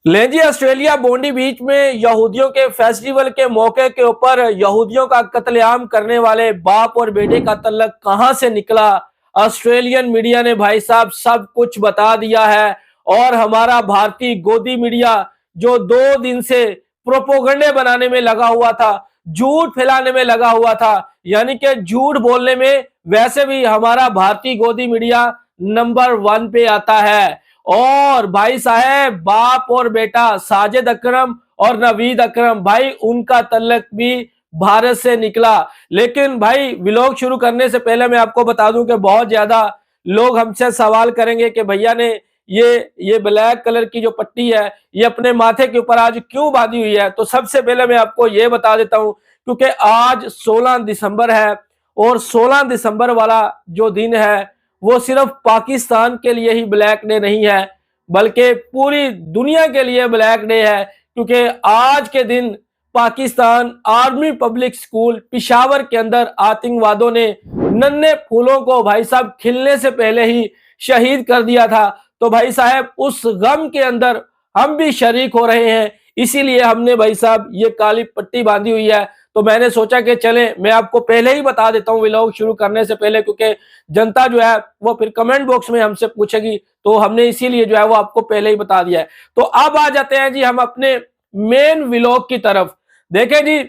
ले जी, ऑस्ट्रेलिया बोंडी बीच में यहूदियों के फेस्टिवल के मौके के ऊपर यहूदियों का कत्लेआम करने वाले बाप और बेटे का तल्लक कहां से निकला। ऑस्ट्रेलियन मीडिया ने भाई साहब सब कुछ बता दिया है। और हमारा भारतीय गोदी मीडिया जो 2 दिन से प्रोपोगंडे बनाने में लगा हुआ था, झूठ फैलाने में लगा हुआ था, यानी कि झूठ बोलने में वैसे भी हमारा भारतीय गोदी मीडिया नंबर 1 पे आता है। और भाई साहब बाप और बेटा साजिद अकरम और नवीद अकरम, भाई उनका तल्लक भी भारत से निकला। लेकिन भाई व्लॉग शुरू करने से पहले मैं आपको बता दूं कि बहुत ज्यादा लोग हमसे सवाल करेंगे कि भैया ने ये ब्लैक कलर की जो पट्टी है ये अपने माथे के ऊपर आज क्यों बांधी हुई है। तो सबसे पहले मैं आपको ये बता देता हूं, क्योंकि आज 16 दिसंबर है और 16 दिसंबर वाला जो दिन है वो सिर्फ पाकिस्तान के लिए ही ब्लैक डे नहीं है, बल्कि पूरी दुनिया के लिए ब्लैक डे है। क्योंकि आज के दिन Pakistan army public school Peshawar के अंदर आतंकवादियों ने नन्हे फूलों को भाई साहब खिलने से पहले ही शहीद कर दिया था। तो भाई साहब उस गम के अंदर हम भी शरीक हो रहे हैं, इसीलिए हमने भाई साहब ये काली पट्टी बांधी हुई है। तो मैंने सोचा कि चले मैं आपको पहले ही बता देता हूँ व्लॉग शुरू करने से पहले, क्योंकि जनता जो है वो फिर कमेंट बॉक्स में हमसे पूछेगी, तो हमने इसीलिए जो है वो आपको पहले ही बता दिया है। तो अब आ जाते हैं जी हम अपने मेन व्लॉग की तरफ। देखें जी,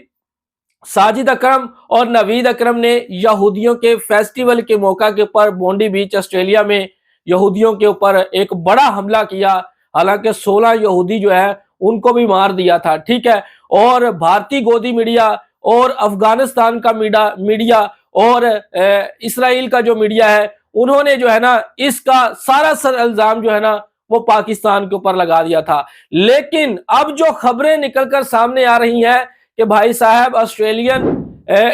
साजिद अकरम और नवीद अकरम ने यहूदियों के फेस्टिवल के मौका के ऊपर बोंडी बीच ऑस्ट्रेलिया में यहूदियों के ऊपर एक बड़ा हमला किया। हालांकि 16 यहूदी जो है उनको भी मार दिया था, ठीक है। और भारतीय गोदी मीडिया और अफगानिस्तान का मीडिया और इसराइल का जो मीडिया है उन्होंने जो है ना इसका सारा सर इल्जाम जो है ना वो पाकिस्तान के ऊपर लगा दिया था। लेकिन अब जो खबरें निकलकर सामने आ रही हैं कि भाई साहब ऑस्ट्रेलियन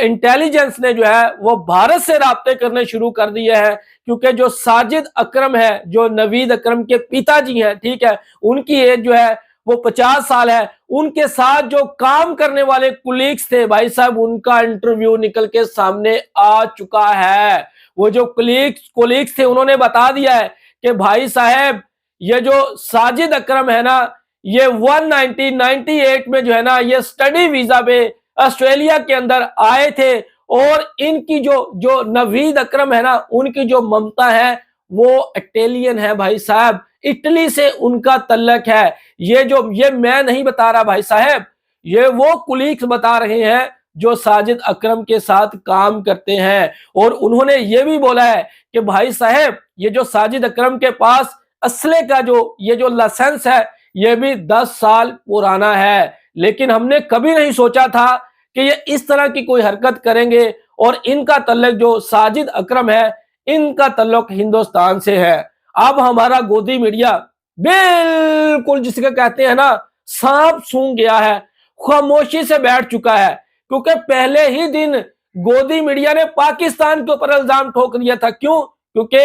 इंटेलिजेंस ने जो है वो भारत से राब्ते करने शुरू कर दिए हैं, क्योंकि जो साजिद अकरम है जो नवीद अकरम के पिताजी हैं, ठीक है, उनकी एज जो है वो 50 साल है। उनके साथ जो काम करने वाले कुलीग्स थे भाई साहब उनका इंटरव्यू निकल के सामने आ चुका है। वो जो कुलीग्स थे उन्होंने बता दिया है कि भाई साहब ये जो साजिद अकरम है ना ये 1998 में जो है ना ये स्टडी वीजा पे ऑस्ट्रेलिया के अंदर आए थे। और इनकी जो जो नवीद अकरम है ना उनकी जो ममता है वो इटालियन है भाई साहब, इटली से उनका तल्लक है। ये मैं नहीं बता रहा भाई साहब, ये वो कुलीग्स बता रहे हैं जो साजिद अकरम के साथ काम करते हैं। और उन्होंने ये भी बोला है कि भाई साहब ये जो साजिद अकरम के पास असले का ये जो लाइसेंस है ये भी 10 साल पुराना है। लेकिन हमने कभी नहीं सोचा था कि ये इस तरह की कोई हरकत करेंगे। और इनका तल्लक जो साजिद अकरम है इनका तल्लक हिंदुस्तान से है। अब हमारा गोदी मीडिया बिल्कुल जिसके कहते हैं ना सांप सूंघ गया है, खामोशी से बैठ चुका है। क्योंकि पहले ही दिन गोदी मीडिया ने पाकिस्तान के ऊपर इल्जाम ठोक दिया था। क्यों? क्योंकि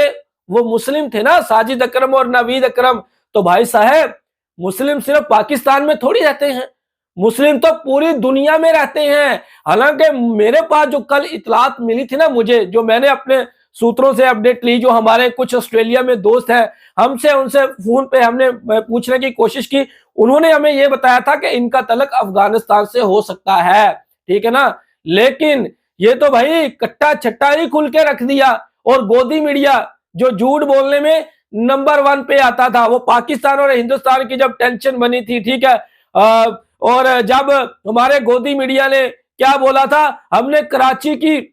वो मुस्लिम थे ना साजिद अकरम और नवीद अकरम। तो भाई साहब मुस्लिम सिर्फ पाकिस्तान में थोड़ी रहते हैं, मुस्लिम तो पूरी दुनिया में रहते हैं। हालांकि मेरे पास जो कल इतलात मिली थी ना मुझे, जो मैंने अपने सूत्रों से अपडेट ली, जो हमारे कुछ ऑस्ट्रेलिया में दोस्त हैं हमसे उनसे फोन पे हमने पूछने की कोशिश की, उन्होंने हमें यह बताया था कि इनका तलक अफगानिस्तान से हो सकता है, ठीक है ना। लेकिन ये तो भाई कट्टा छट्टा ही खुल के रख दिया। और गोदी मीडिया जो झूठ बोलने में नंबर 1 पे आता था, वो पाकिस्तान और हिंदुस्तान की जब टेंशन बनी थी, ठीक है, और जब हमारे गोदी मीडिया ने क्या बोला था, हमने कराची की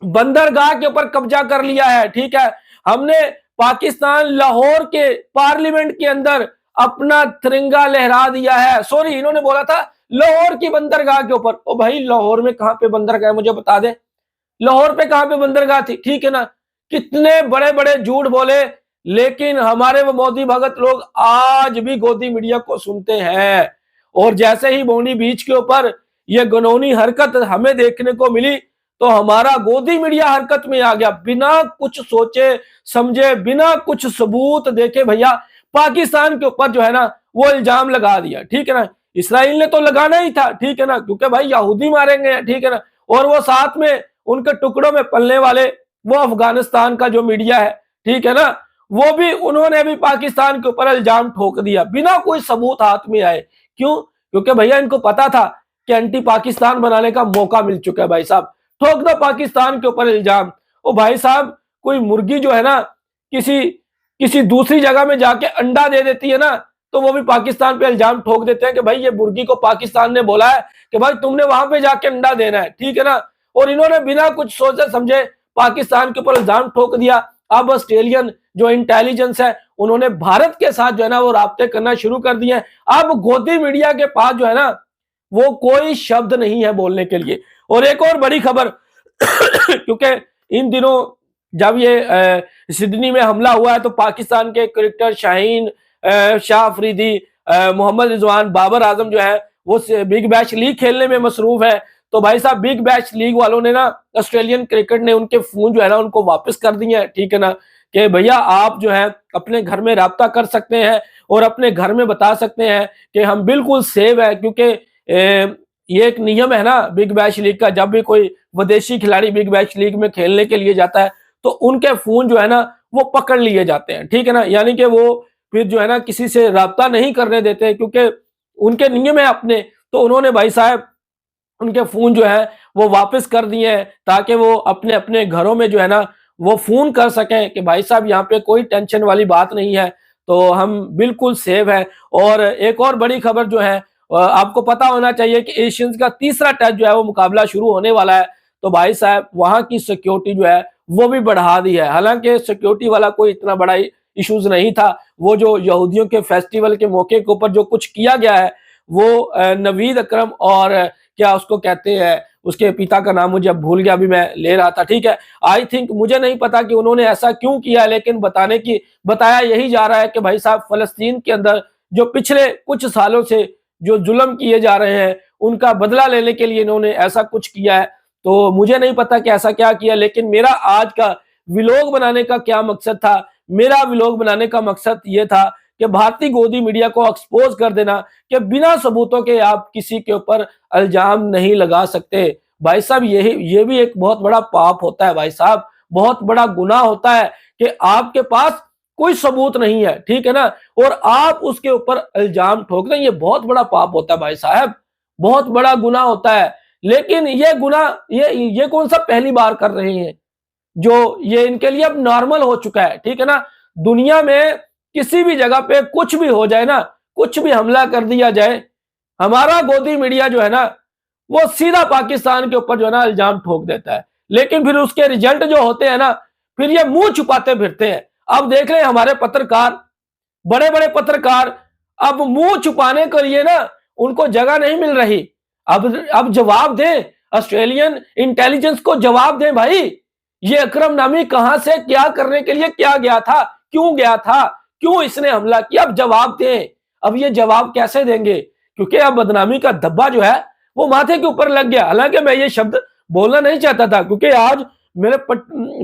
बंदरगाह के ऊपर कब्जा कर लिया है, ठीक है, हमने पाकिस्तान लाहौर के पार्लियामेंट के अंदर अपना तिरंगा लहरा दिया है। सॉरी, इन्होंने बोला था लाहौर की बंदरगाह के ऊपर। ओ भाई लाहौर में कहां पे बंदरगाह है मुझे बता दे, लाहौर पे कहां पे बंदरगाह थी, ठीक है ना। कितने बड़े बड़े झूठ बोले, लेकिन हमारे वो मोदी भगत लोग आज भी गोदी मीडिया को सुनते हैं। और जैसे ही बोनी बीच के ऊपर ये गनौनी हरकत हमें देखने को मिली तो हमारा गोदी मीडिया हरकत में आ गया, बिना कुछ सोचे समझे, बिना कुछ सबूत देखे भैया पाकिस्तान के ऊपर जो है ना वो इल्जाम लगा दिया, ठीक है ना। इसराइल ने तो लगाना ही था, ठीक है ना, क्योंकि भाई यहूदी मारेंगे, ठीक है ना। और वो साथ में उनके टुकड़ों में पलने वाले वो अफगानिस्तान का जो मीडिया है, ठीक है ना, वो भी उन्होंने भी पाकिस्तान के ऊपर इल्जाम ठोक दिया बिना कोई सबूत हाथ में आए। क्यों? क्योंकि भैया इनको पता था कि एंटी पाकिस्तान बनाने का मौका मिल चुका है। भाई साहब ठोक दो पाकिस्तान के ऊपर इल्जाम। ओ भाई साहब, कोई मुर्गी जो है ना किसी किसी दूसरी जगह में जाके अंडा दे देती है ना, तो वो भी पाकिस्तान पे इल्जाम ठोक देते हैं कि भाई ये मुर्गी को पाकिस्तान ने बोला है कि भाई तुमने वहां पे जाके अंडा देना है, ठीक है ना। और इन्होंने बिना कुछ सोचे समझे पाकिस्तान के ऊपर इल्जाम ठोक दिया। अब ऑस्ट्रेलियन जो इंटेलिजेंस है उन्होंने भारत के साथ जो है ना वो राब्ते करना शुरू कर दिए हैं। अब गोदी मीडिया के पास जो है ना वो कोई शब्द नहीं है बोलने के लिए। और एक और बड़ी खबर क्योंकि इन दिनों जब ये सिडनी में हमला हुआ है तो पाकिस्तान के क्रिकेटर शाहीन शाह अफरीदी, मोहम्मद रिजवान, बाबर आजम जो है वो बिग बैश लीग खेलने में मसरूफ है। तो भाई साहब बिग बैश लीग वालों ने ना ऑस्ट्रेलियन क्रिकेट ने उनके फोन जो है ना उनको वापस कर दिए हैं, ठीक है ना, कि भैया आप जो है अपने घर में राब्ता कर सकते हैं और अपने घर में बता सकते हैं कि हम बिल्कुल सेव है। क्योंकि ये एक नियम है ना बिग बैश लीग का, जब भी कोई विदेशी खिलाड़ी बिग बैश लीग में खेलने के लिए जाता है तो उनके फोन जो है ना वो पकड़ लिए जाते हैं, ठीक है ना। यानी कि वो फिर जो है ना किसी से राब्ता नहीं करने देते क्योंकि उनके नियम है अपने। तो उन्होंने भाई साहब उनके फोन जो है वो वापस कर दिए हैं ताकि वो अपने अपने घरों में जो है ना वो फोन कर सकें कि भाई साहब यहाँ पे कोई टेंशन वाली बात नहीं है, तो हम बिल्कुल सेव है। और एक और बड़ी खबर जो है आपको पता होना चाहिए कि एशियंस का तीसरा टेस्ट जो है वो मुकाबला शुरू होने वाला है। तो भाई साहब वहां की सिक्योरिटी जो है वो भी बढ़ा दी है। हालांकि सिक्योरिटी वाला कोई इतना बड़ा इश्यूज नहीं था, वो जो यहूदियों के फेस्टिवल के मौके के ऊपर जो कुछ किया गया है वो नवीद अकरम और क्या उसको कहते हैं उसके पिता का नाम मुझे अब भूल गया, अभी मैं ले रहा था, ठीक है। आई थिंक मुझे नहीं पता कि उन्होंने ऐसा क्यों किया, लेकिन बताया यही जा रहा है कि भाई साहब फलस्तीन के अंदर जो पिछले कुछ सालों से जो जुल्म किए जा रहे हैं उनका बदला लेने के लिए इन्होंने ऐसा कुछ किया है। तो मुझे नहीं पता कि ऐसा क्या किया, लेकिन मेरा आज का व्लॉग बनाने का क्या मकसद था, मेरा व्लॉग बनाने का मकसद ये था कि भारतीय गोदी मीडिया को एक्सपोज कर देना कि बिना सबूतों के आप किसी के ऊपर इल्जाम नहीं लगा सकते। भाई साहब ये भी एक बहुत बड़ा पाप होता है भाई साहब, बहुत बड़ा गुनाह होता है कि आपके पास कोई सबूत नहीं है, ठीक है ना, और आप उसके ऊपर इल्जाम ठोक दें, ये बहुत बड़ा पाप होता है भाई साहब, बहुत बड़ा गुनाह होता है। लेकिन ये गुनाह ये कौन सा पहली बार कर रहे हैं, जो ये इनके लिए अब नॉर्मल हो चुका है, ठीक है ना। दुनिया में किसी भी जगह पे कुछ भी हो जाए ना, कुछ भी हमला कर दिया जाए, हमारा गोदी मीडिया जो है ना वो सीधा पाकिस्तान के ऊपर जो है ना इल्जाम ठोक देता है। लेकिन फिर उसके रिजल्ट जो होते हैं ना फिर ये मुंह छुपाते फिरते हैं। अब देख रहे हैं हमारे पत्रकार, बड़े बड़े पत्रकार अब मुंह छुपाने के लिए ना उनको जगह नहीं मिल रही। अब जवाब दें, ऑस्ट्रेलियन इंटेलिजेंस को जवाब दें भाई, ये अकरम नामी कहां से क्या करने के लिए क्या गया था, क्यों गया था, क्यों इसने हमला किया, अब जवाब दें। अब ये जवाब कैसे देंगे, क्योंकि अब बदनामी का धब्बा जो है वो माथे के ऊपर लग गया। हालांकि मैं ये शब्द बोलना नहीं चाहता था क्योंकि आज मेरे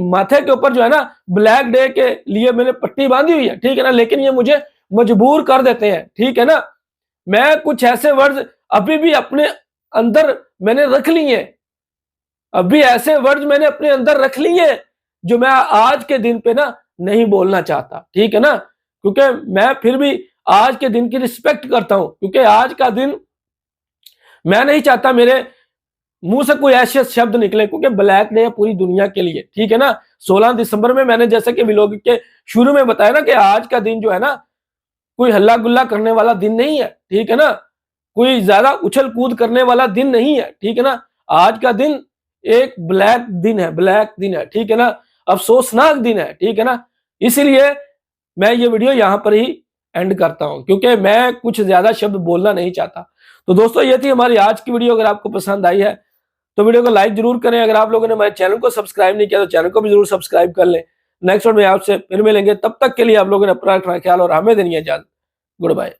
माथे के ऊपर जो है ना ब्लैक डे के लिए मैंने पट्टी बांधी हुई है, ठीक है ना, लेकिन ये मुझे मजबूर कर देते हैं, ठीक है ना। मैं कुछ ऐसे वर्ड्स अभी भी अपने अंदर मैंने रख लिए, अभी ऐसे वर्ड्स मैंने अपने अंदर रख लिए जो मैं आज के दिन पे ना नहीं बोलना चाहता, ठीक है ना, क्योंकि मैं फिर भी आज के दिन की रिस्पेक्ट करता हूं, क्योंकि आज का दिन मैं नहीं चाहता मेरे मुंह से कोई ऐसे शब्द निकले, क्योंकि ब्लैक डे है पूरी दुनिया के लिए, ठीक है ना। 16 दिसंबर में मैंने जैसे कि व्लॉग के शुरू में बताया ना कि आज का दिन जो है ना कोई हल्ला गुल्ला करने वाला दिन नहीं है, ठीक है ना, कोई ज्यादा उछल कूद करने वाला दिन नहीं है, ठीक है ना। आज का दिन एक ब्लैक दिन है, ब्लैक दिन है, ठीक है ना, अफसोसनाक दिन है, ठीक है ना। इसीलिए मैं ये वीडियो यहाँ पर ही एंड करता हूँ क्योंकि मैं कुछ ज्यादा शब्द बोलना नहीं चाहता। तो दोस्तों ये थी हमारी आज की वीडियो। अगर आपको पसंद आई है तो वीडियो को लाइक जरूर करें। अगर आप लोगों ने हमारे चैनल को सब्सक्राइब नहीं किया तो चैनल को भी जरूर सब्सक्राइब कर लें। नेक्स्ट वीडियो में आपसे फिर मिलेंगे, तब तक के लिए आप लोगों ने अपना ख्याल और हमें देनी है इजाजत। Good bye.